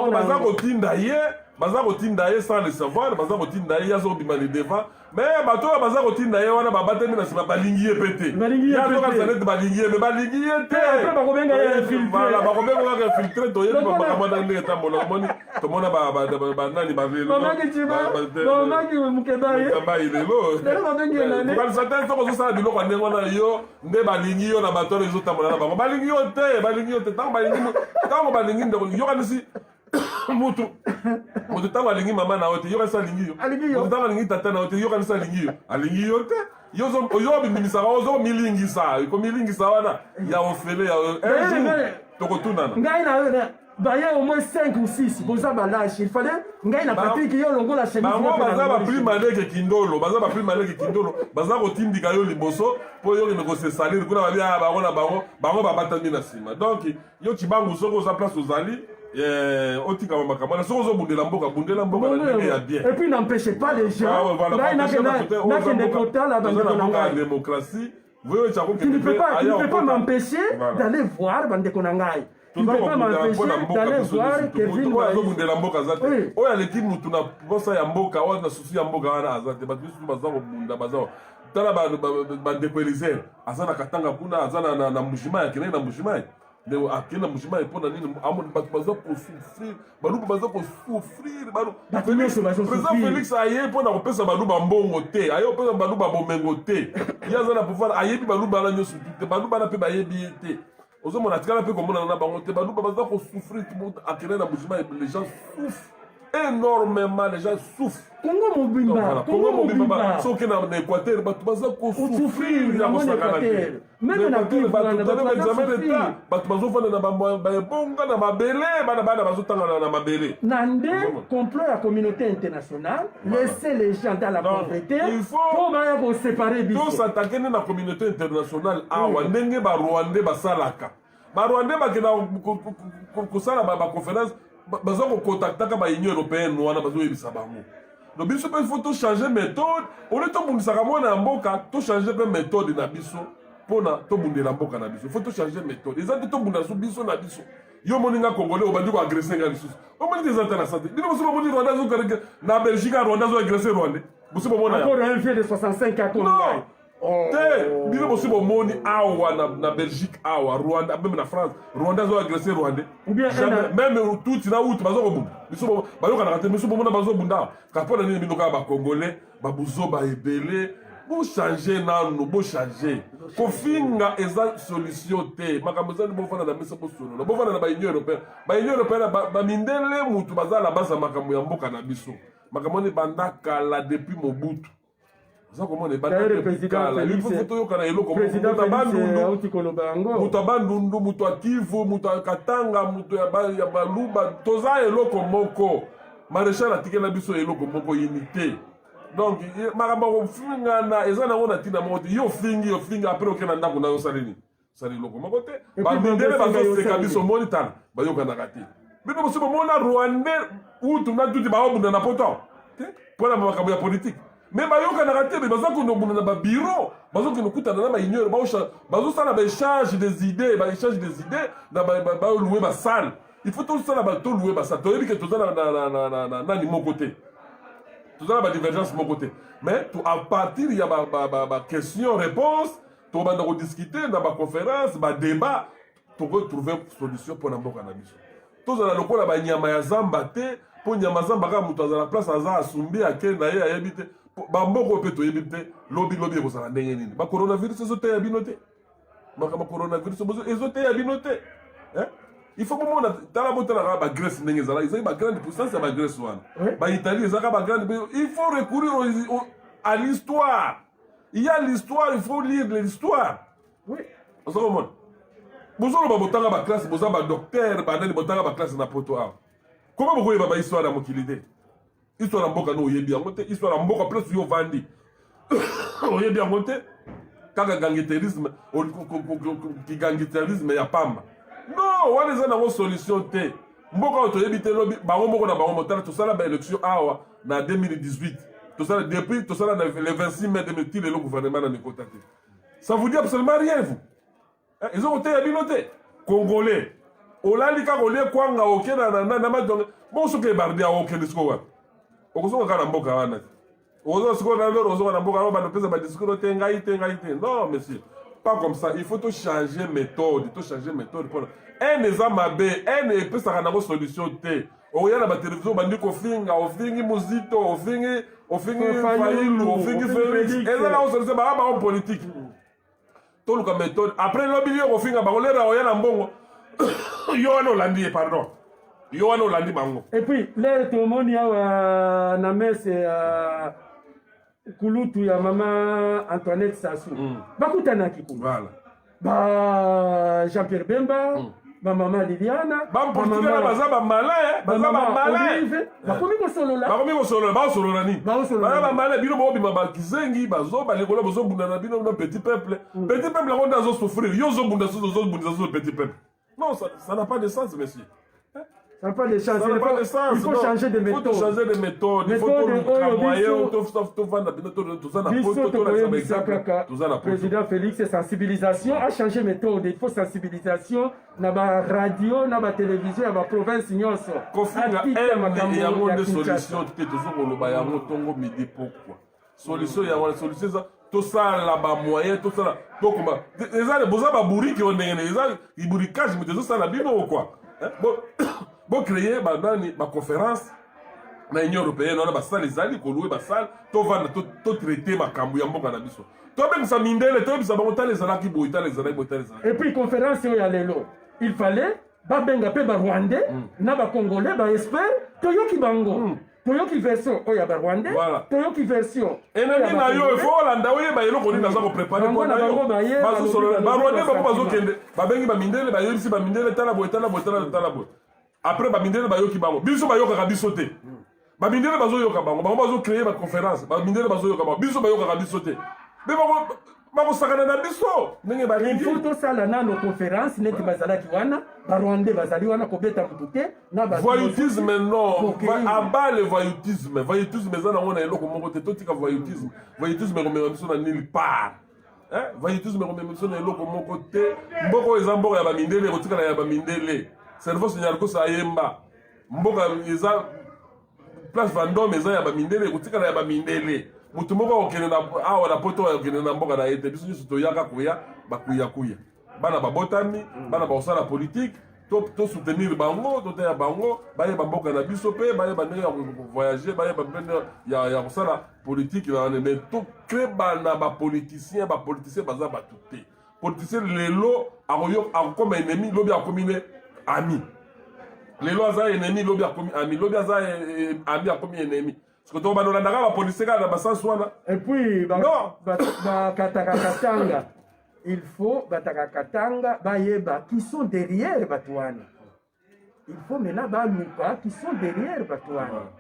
Bazako tinda ye sans le savoir, bazako tinda ye yazo bimali devant. Mais bato bazako tinda ye wana babatemi na sima balingi ye pété. Ya to ka sanet balingi ye, mais balingi ye te. Après bakobenga ye filtré. Voilà, bakobenga ye filtré to ye bakamana ndenge tambola moni. To mona ba nani ba velo. Mamaki mukebaye. Mukebaye lelo. Lelo babengi nani. Ba certains to ko sala biloko ndenge wana yo, nde balingi yo na bato les tambola na bango. Balingi yo te, tango balingi ndeko yo kanisi mutu tango alingi mama na ote yoka salingi yo mutu tango alingi tata na ote yoka salingi yo te yo bimisaka ozo milingisa ko milingisa wana ya ofele ya tokotunana ngai na baye au moins 5 ou 6 boza balage il fallait ngai na Patrick yo longo la chemise bango baza ba plus maleke kindolo baza kotindika yo liboso po yo ne ko se salir kuna babia bango babatami na sima donc yo Chibangu soko za place ozali otika makamana soko zo bundela mboka na bien et puis n'empêchez pas les gens la démocratie tu ne peux pas m'empêcher d'aller voir bandeko na ngai. Tu ne peux pas m'empêcher d'aller voir Kevin azobundela mboka za te oyo aleki mutu na posa ya mboka oyo na susi ya mboka wana aza te bato biso baza kobunda baza tala bandeko Elisée aza na katanga kuna aza na mbushima ya kenei na mbushima nde akenda mujima epona nini amoni bato baza kosouffrir baluba baza kosouffrir président Félix aye mpona kopesa baluba mbongo te aye kopesa baluba bomengo te ye aza na pouvoir ayebi baluba wana nyonso te baluba wana mpe bayebi ye te ozomona atikala mpe komonana na bango te baluba baza kosouffrir akende na mujima les gens souffrent énormément, les gens souffrent. Congo Mobimba. Sauf que dans l'Équateur, ils vont souffrir. Même dans l'examen d'État, Nande, complot la communauté internationale, laisser les gens dans la pauvreté, pour séparer. Tout s'attaquer dans la communauté internationale, Ndenge ba Rwandais basalaka. Ba Rwandais bakena kosala ba conférence. Bazo kokontaktaka ba Union européenne wana bazo yebisa bango. Donc biso pe faut to changer méthode, au lieu to bundisaka mwana mboka, to changer pe méthode na biso pona to bundela mboka na biso. Faut to changer méthode. Ezati to bunda so biso na biso. Yo moninga congolais obandi ko agresser nga biso. O moni des intérêts santé. Bino boso boni Rwanda zo kareke na Belgique Rwanda zo agresser Rwandais. Boso bomona. Encore un vieux de 65 ans comme ça. Te bino bosi bomoni awa na Belgique awa Rwanda même na France Rwanda zo agresser Rwandais ou bien même tout na out bazo ko biso bayoka na raté biso bomona bazo bunda kapona nini bino ka ba congolais babuzo ba ebele bo changer nanu bo changer kofinga eza solution te makambo zani bo fana na mesa bo solo bo fana na ba Union européenne ba mindele mutu bazala basa makambo ya mboka na biso makambo ni bandaka la depuis Mobutu. Mutabandundu, mutu Kivu, mutu Katanga, mutu ya Baluba, toza eloko moko. Maréchal atikela biso eloko moko unité. Donc, maramba finga na ezana wona tina moti yo fingi après okena ndako na yo salini. Sali loko moko te. Ba mindele bazo seka biso monitor, ba yo kana kati. Bino bosi mona Rwandais utu na tuti ba obunda na poto. Te? Pona makambo ya politique. Mais bayoka na raté, mais bazako no buna na bureau, bazoko no kuta na ba union, bazo sala ba échange des idées, na ba louer ba salle. Il faut tout ça ba to louer ba salle. To yebi que tout ça na ni mon côté. Tout ça ba divergence mon côté. Mais tout à partir il y a ba question réponse, to ba na discuter na ba conférence, ba débat, to trouver solution pour na mboka na biso. Tout ça na lokola ba nyama ya zamba te, po nyama zamba ka mutu za la place aza asumbi akenda ye ayebite. Bamboko pe to yebite lobby ekozala ndenge nini ba coronavirus ezote ya binote makama coronavirus ezote ya binote il faut que tala botala ba Grèce ndenge ezala ils ont ba grande puissance ya ba Grèce wana ba Italie ezaka ba grande il faut recourir à l'histoire il y a l'histoire il faut lire l'histoire oui osoko mona bozolo ba botanga ba classe boza ba docteur ba ndeni botanga ba classe na poto a comment bokoye ba histoire ya mokilité histoire mboka no yebi yango te histoire mboka plus yo vandi oyebi yango te kaka gangiterisme gangiterisme ya pamba non wana eza nango solution te mboka oyo toyebi te lobi bango moko na bango motala tosala ba élection awa na 2018 tosala depuis tosala na le 26 mai 2000 le gouvernement na nekota te ça vous dit absolument rien vous ils ont voté ya bino te congolais olali kaka olie kwanga okena na madonge bon soki ebardi awo okende siko wana okosoka kana mboka wana okosoka siko na loro okosoka na mboka wana banopesa ba discours te ngai te non monsieur pas comme ça il faut to changer méthode pour un ezamabe un epesaka nango solution te oya na ba télévision bandi kofinga ofingi muzito ofingi failu ofingi Félix eza na solution ba politique to luka méthode après lobi yo kofinga ba kolera oya na mbongo yo wana olandi pardon yo wana olandi bango et puis lere tomoni awa na messe kulutu ya mama Antoinette Sassou bakutanaki kuna voilà ba Jean-Pierre Bemba ba mama Liliana ba portugais baza ba malais bakomi kosolola ni ba malais bino bo bima ba kizengi bazo ba lekolo bozo bunda na bino na petit peuple ngo ndazo souffrir yo zo bunda so petit peuple non ça n'a pas de sens monsieur. Ça n'a pas de chance. Il faut changer de méthode. Il faut changer de méthode. Il faut travailler. Le président Félix, sensibilisation a changé de méthode. Il faut sensibilisation dans la radio, dans la télévision, dans la province. Il y a des solutions. Pourquoi solution ya wana solution eza tosala bamoyen tosala tokoma eza boza baburiki ondengene eza iburikage moto ezosala bino quoi bocreye banani baconférence na union européenne wana basale ezali kolue basale tovanda totraite makambo ya mboka na biso tobengisa mindele toyebisa bango tala ezalaki boye tala ezalaki boye tala ezalaki. Et puis conférence oyo ya lelo il fallait babenga mpe barwandais na bacongolais baespere toyoki bango toyoki version oyo ya barwandais toyoki version enemi na yo efo olanda oyeba eloko nini aza koprepare mpona yo barwandais bango bazokende babengi bamindele bayebisi bamindele tala boye tala boye tala boye après bamindele bayoki bango biso bayokaka biso te bamindele bazoyoka bango bango bazocreye baconférence bamindele bazoyoka bango biso bayokaka biso te mpe bakosakana na biso ndenge balingi il faut tosala nano conférence neti bazalaki wana barwandais bazali wana kobeta mutu te na voyoutisme non abale voyoutisme eza nango na eloko moko te totika voyoutisme ekomema biso na nulle part voyoutisme ekomema biso na eloko moko te mboka oyo eza mboka ya bamindele ekotikala ya bamindele cerveau senyalikosa ayemba mboka eza place vandome eza ya bamindele ekotikala ya bamindele mutu moko akokende awa na poto akokende na mboka na ye te biso nyonso toyaka koya bakuyakuya bana babotami bana bakosala politike tosoutenir bango toteya bango bayeba mboka na biso mpe bayeba ndenge ya kovoyage bayeba mpe ya kosala politike na wane me tocre bana bapoliticien baza bato te politicien lelo akokoma ennemi lobi akomi ne ami lelo aza ennemi lobi akomi ami lobi aza ami akomi ennemi parce que to banolandaka bapoliticien kaka na basansi wana et puis bakataka katanga il faut bataka katanga bayeba qui sont derrière bato wana il faut maintenant baluka qui sont derrière bato wana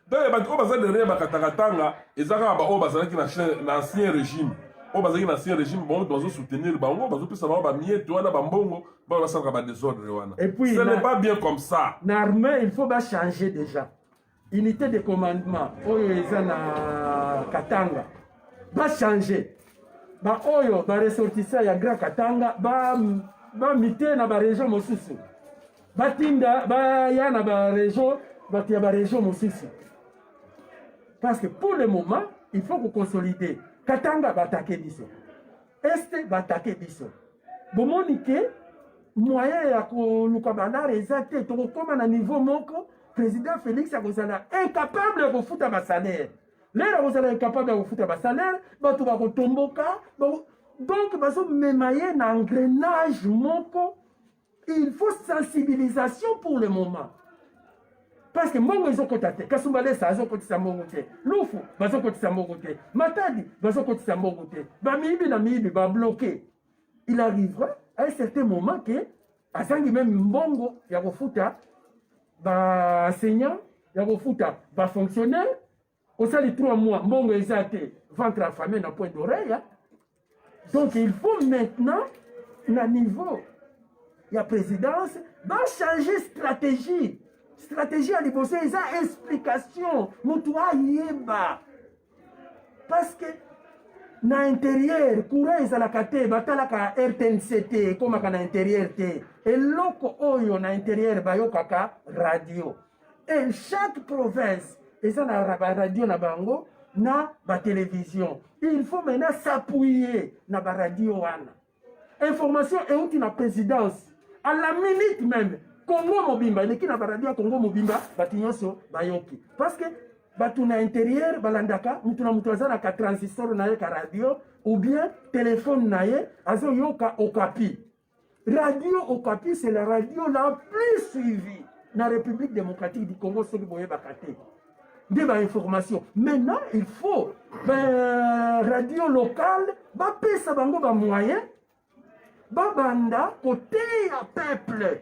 donc bato oyo baza derrière bakatakatanga eza kaka baoyo bazalaki na ancien régime oyo bazalaki na ancien régime bango bazosoutenir bango bazopesa bango bamiete wana bambongo bango basalaka badésordre wana ce n'est pas bien comme ça na armée il faut bachanger déjà unité de commandement oyo eza na katanga bachanger baoyo baressortissant ya grand katanga bamite na baregion mosusu batinda baya na baregion bato ya baregion mosusu parce que pour le moment il faut consolider katanga batake biso este batake biso bomoni ke moyen ya koluka balare eza te tokokoma na niveau moko président Félix akozala incapable ya kofuta basalaire lelo akozala incapable ya kofuta basalaire bato bakotomboka donc bazomema ye na engrenage moko il faut sensibilisation pour le moment parce que mbongo ezokota te kasumbalesa azokotisa mbongo te lufu bazokotisa mbongo te matadi bazokotisa mbongo te bamiyibi na miyibi babloke il arrivera à un certain moment que azangi même mbongo ya kofuta baenseignant ya kofuta bafonctionnaire osali 3 mois mbongo eza te ventre affamé na point d'oreille donc il faut maintenant na niveau ya présidence bachanger stratégie ya liboso eza explication motu ayeba parce que na intérieur courant ezalaka te batalaka RTNC te ekomaka na intérieur te eloko oyo na intérieur bayokaka radio et chaque province eza na radio na bango na batélévision il faut maintenant s'appuyer na baradio wana information euti na présidence à la minute même Congo mobimba eleki na baradio ya Congo mobimba bato nyonso bayoki parce que bato na intérieur balandaka mutu na mutu aza na ka transistor na ye ka radio ou bien téléphone na ye azoyoka Okapi. Radio Okapi c'est la radio la plus suivie na République démocratique du Congo soki boyebaka te nde bainformation. Maintenant il faut radio locale bapesa bango bamoyen babanda koteya peuple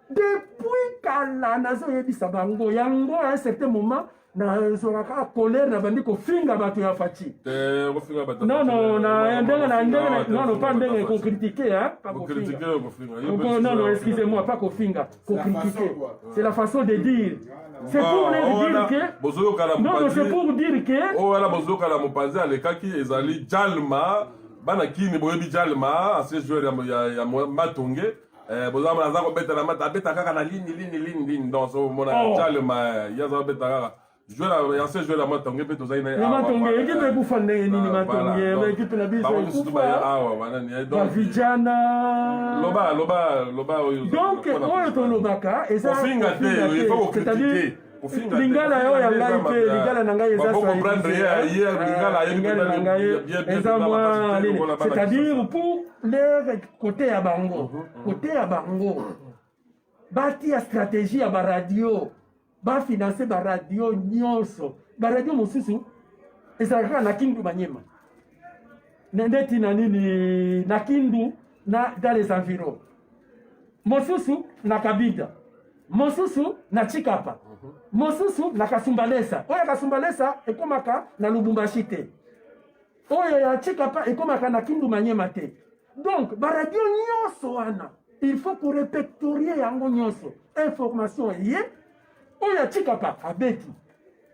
depuis kala nazoyebisa bango yango à un certain moment nazolaka colère na bandi kofinga bato ya faci non pas ndenge kocritiquer pas kofinga non excusez-moi pas kofinga kocritiquer c'est la façon de dire c'est pour dire que non c'est pour dire que oh ala bozoka la mopanzi alekaki ezali Jalma bana kini boyebi Jalma ancien joueur ya Matonge bozama naza kobeta na mata abeta kaka na ligne donc so mona Jalma yaza kobeta kaka ancien joueur ya matonge mpe tozali na ye ya matonge ekipe ekufa ndenge nini matonge baekipe na biso ekufa bavijana loba oyo donc oyo tolobaka eza kofinga te c'est-à-dire lingala oyo ya ngai mpe lingala na ngai eza lingala na ngai eza mwa nini c'est-à-dire pour leur côté ya bango batia stratégie ya baradio bafinanse baradio nyonso baradio mosusu ezalaka na kindu manyema ndeti na nini na kindu na dans les environs mosusu na kabida mosusu na chikapa mosusu na kasumbalesa oyo kasumbalesa ekomaka na lubumbashi te oyo ya chikapa ekomaka na kindu manyema te donc baradio nyonso wana il faut korepectorie yango nyonso information ye oyo ya chikapa abeti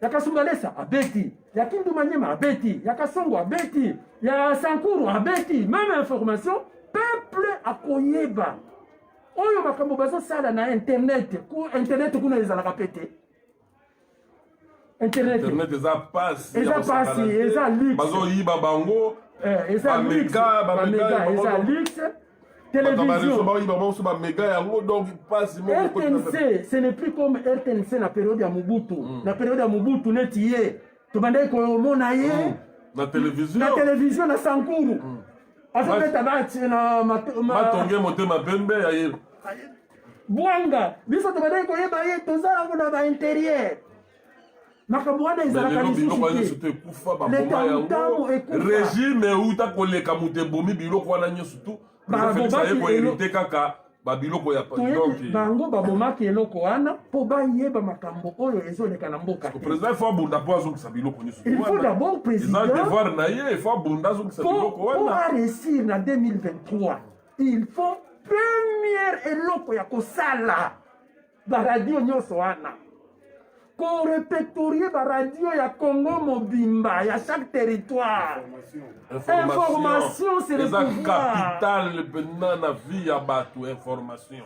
ya kasumbalesa abeti ya kindu manyema abeti ya kasongo abeti ya sankuru abeti même information peuple akoyeba oyo makambo bazosala na internet kuna ezalaka pe te internet eza pasi eza luxe bazoyiba bango eza luxe eza luxe télévision RTNC ce n'est plus comme RTNC na période ya Mobutu na période ya Mobutu neti ye tobandaki komona ye na télévision na sankuru azobeta bati na matonge motema pembe ya ye bwanga biso tobandaki koyeba ye tozalaka na baintérieur makambo wana ezalaka lisusu te régime euta koleka moto ebomi biloko wana nyonso tu koerite kaka babiloko ya bango babomaki eloko wana mpo bayeba makambo oyo ezoleka na mboka te président il faut abunda mpo azongisa biloko nyonso il faut d'abord président eza devoir na ye il faut abunda azongisa biloko wana po aréussir na 2023 il faut première eloko ya kosala baradio nyonso wana korepectorie baradio ya Congo mobimba ya chaque territoire information c'est le pouvoir capital pendant la vie ya bato information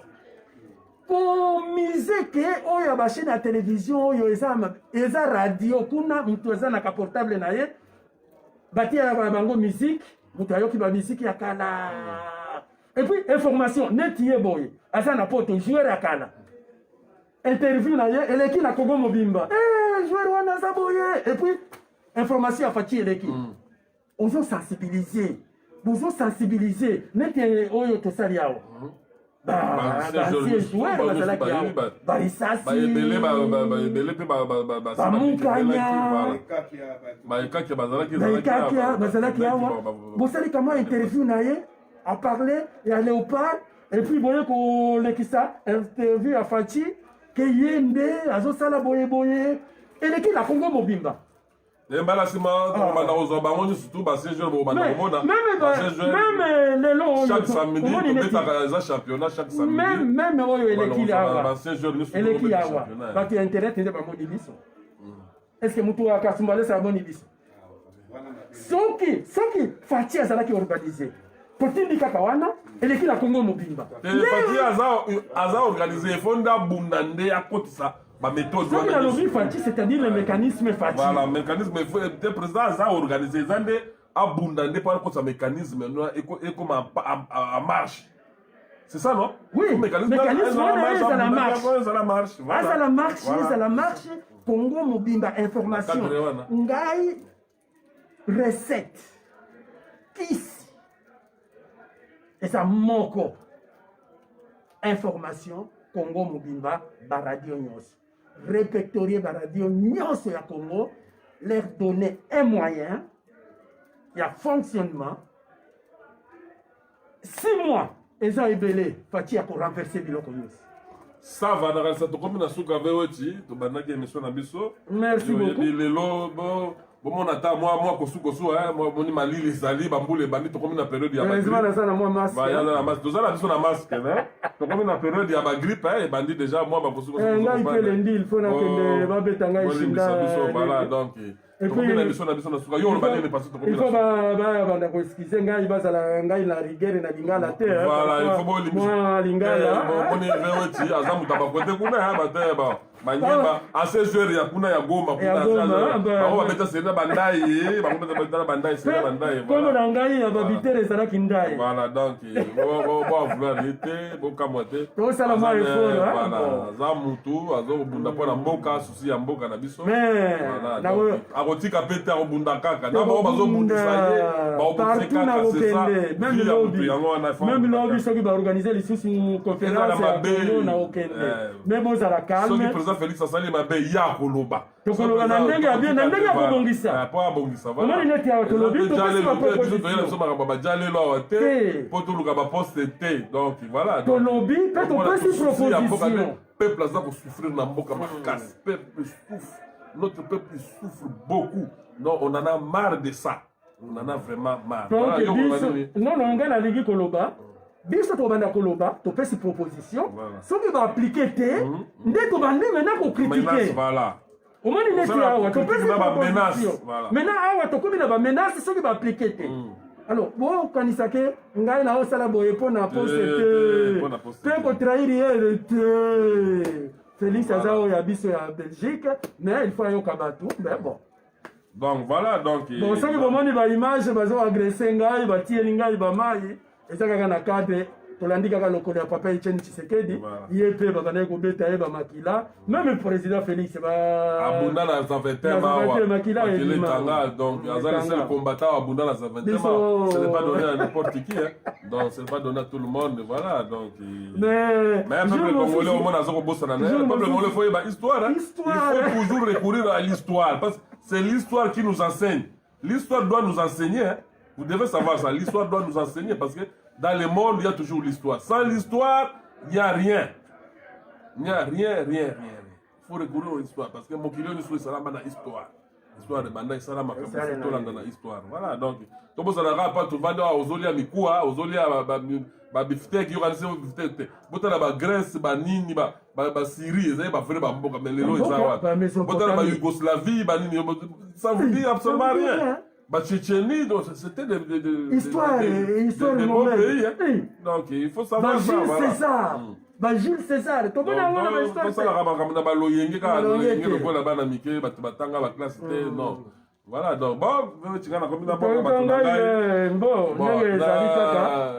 komise ke oyo bashine ya télévision oyo eza radio kuna mutu eza na ka portable na ye batia bango musique mutu ayoki ba musique ya kala et puis information neti ye boye aza na poto joueur ya kala interview na ye eleki na Congo mobimba joueur wana aza boye et puis information afati eleki ozo sensibiliser neti oyo tosali awa joueur bazalaki awa barisasi bamukanya bazalaki awa bosali kama interview na ye aparle ya léopard et puis boye kolekisa interview ya Fachi ke ye nde azosala boye eleki na Congo mobimba mbala sima komanda kozwa bango nyonso tu basejour bobanda komona même lelo chaque samedi tobetaka eza championnat chaque samedi même oyo eleki awa bato ya internet nde bamoni biso est ce que mutu akasumbalesa aboni biso soki Fachi azalaki organise totindi kaka wana eleki na Congo mobimba Fachi aza organise efo nde abunda nde akotisa baméthode soki nalobi Fachi c'est-à-dire le mécanisme Fachi voilà mécanisme te président aza organise eza nde abunda nde mpo akotisa mécanisme ekoma en marche c'est ça non oui mécanisme wana ezala marche Congo mobimba information ngai recette kisi eza moko information Congo mobimba baradio nyonso répertorier baradio nyonso ya Congo leur donner un moyen ya fonctionnement 6 mois eza ebele Fachi ya korenverser biloko nyonso ça va na kalisa tokomi na suka veoti tobandaki émission na biso merci beaucoup lelo bomona ata mwa kosukosu moni malili ezali bambula ebandi tokomi na période ya tozala biso na masque tokomi na période ya bagrippe ebandi déjà mwa bakosukosu ngai mpe lendi il faut nakende babeta ngai shinda voilà donc tokomi na émission na biso na suka yo oloba nini parce que tokomi na suka banda koexcuse ngai bazala ngai na rigueur na lingala te voilà il faut moi lingala boni veweti aza mutu abakote kuna bate banyeba ase joueur ya kuna ya Goma kuna bango babeta sena bandai bango babeta bandai sena bandai kono na ngai ya babitere ezalaki ndai voilà donc bo vouloir ete bokamwa te tosala mwa effort voilà aza mutu azobunda mpo na mboka susi ya mboka na biso akotika pe te akobunda kaka na bango bazobundisa ye baobundisa kaka c'est ça même lobi soki baorganize lisusu conférence ya kono na okende mais bozala calme Félix asali mabe ya koloba tokoloba na ndenge ya bien na ndenge ya kobongisa po abongisa voilà omoni neti awa tolobi topesi baproposition biso makambo bajalelo awa te po toluka baposte te donc voilà tolobi mpe topesi proposition peuple aza kosouffrir na mboka makasi peuple souffre notre peuple souffre beaucoup non on en a marre de ça on en a vraiment marre non ngai nalingi koloba biso tobanda koloba topesi proposition soki baapplike te nde tobandi mena kokritike omoni neti awa topesi proposition mena awa tokomi na bamenase soki baapplike te alors bokanisa ke ngai naosala boye mpo na poste te mpe kotrahiri ye te Félix aza oyo ya biso ya Belgique mais il faut ayoka bato mais bon donc voilà donc bon soki bomoni baimage bazoagrese ngai batieli ngai bamai eza kaka na cadre tolandi kaka lokolo ya papa Etienne Tshisekedi ye mpe babandaki kobeta ye bamakila même président Félix abunda na sa makila donc aza le seul combattant abunda na sa ce n'est pas donné à n'importe qui donc ce n'est pas donné à tout le monde voilà donc mais peuple congolais au monde aza kobosana na peuple congolais faut yeba histoire il faut toujours recourir à l'histoire parce que c'est l'histoire qui nous enseigne l'histoire doit nous enseigner vous devez savoir ça l'histoire doit nous enseigner parce que dans le monde, il y a toujours l'histoire. Sans l'histoire, il n'y a rien. Il n'y a rien. Il faut recourir à l'histoire. Parce que mon kilo ne soit dans l'histoire. L'histoire de Banda, il sera ma dans l'histoire. Voilà, donc, tout le monde pas tout vendre aux olias Mikoua, aux olias biftek, qui organisent des biftek. Bota la Grèce, Nini, Syrie, ils avaient fait Bamboka, mais les lois, Bota la Yougoslavie, Nini, ça vous dit absolument rien. Tchétchénie, c'était des histoire de bons pays. Donc il faut savoir ça. Jules César, tu peux avoir une histoire. Non. Voilà, donc bon, tu as combien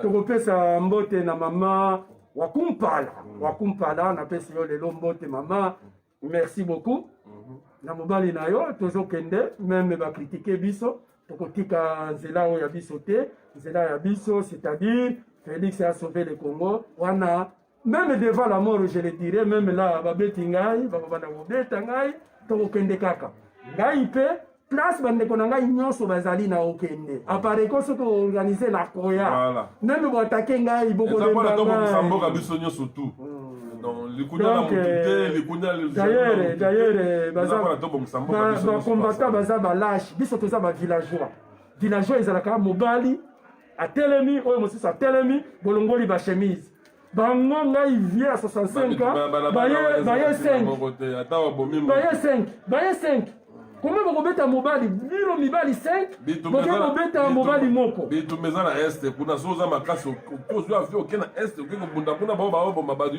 tokopesa mbote na mama wakumpala napesi yo lelo mbote mama merci beaucoup na mobali na yo tozokende meme bakritike biso tokotika nzela oyo ya biso te nzela ya biso c'est-à-dire Félix a sauvé le Congo wana même devant la mort je le dirais même là babeti ngai babana kobeta ngai tokokende kaka ngai mpe place bandeko na ngai nyonso bazali na okende apare ko soki organiser na koya même boatake ngai bokolemba biso nyonso tout d'ailleurs bakombata baza balashi biso toza bavillageois ezalaka mobali atelemi oyo mosusu atelemi bolongoli bachemise bango ngai vie à 65 ans baye 5 Comment vous mettez un mobile, biro mibali 5, vous mettez un mobile moko. Bitumeza na est, kuna soza makasi, ozo afio okena est, okena bunda kuna ba mabadu.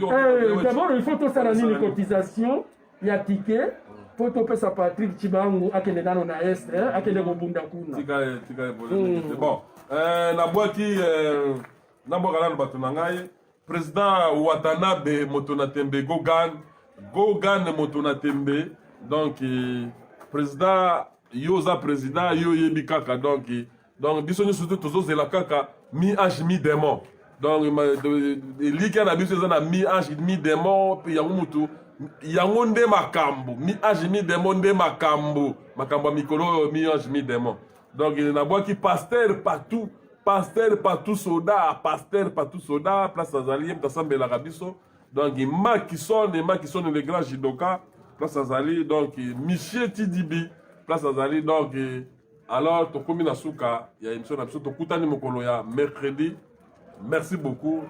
D'abord il faut tout ça une cotisation, il y a ticket, faut tout pesa Patrick Chibangu akende nano na est, akende ko bunda kuna. Tika bon. Na boaki na bokala na batu na ngai, président Watanabe Motonatembe Gogan Motonatembe, donc président yoza président yo yebi kaka donc biso nyo surtout tozo la kaka mi ange mi démon donc lika na biso na mi ange mi démon pe yango mutu yango nde makambo mi ange mi démon nde makambo mikolo mi ange mi démon donc na bois qui pasteur partout soda place azali mtasambela kabiso donc ma qui sonne le grand judoka place Azali, donc Michel Tidibi, place Azali, donc alors Tokomi Nasuka, il y a une émission, Tokutani Mokoloya, mercredi. Merci beaucoup.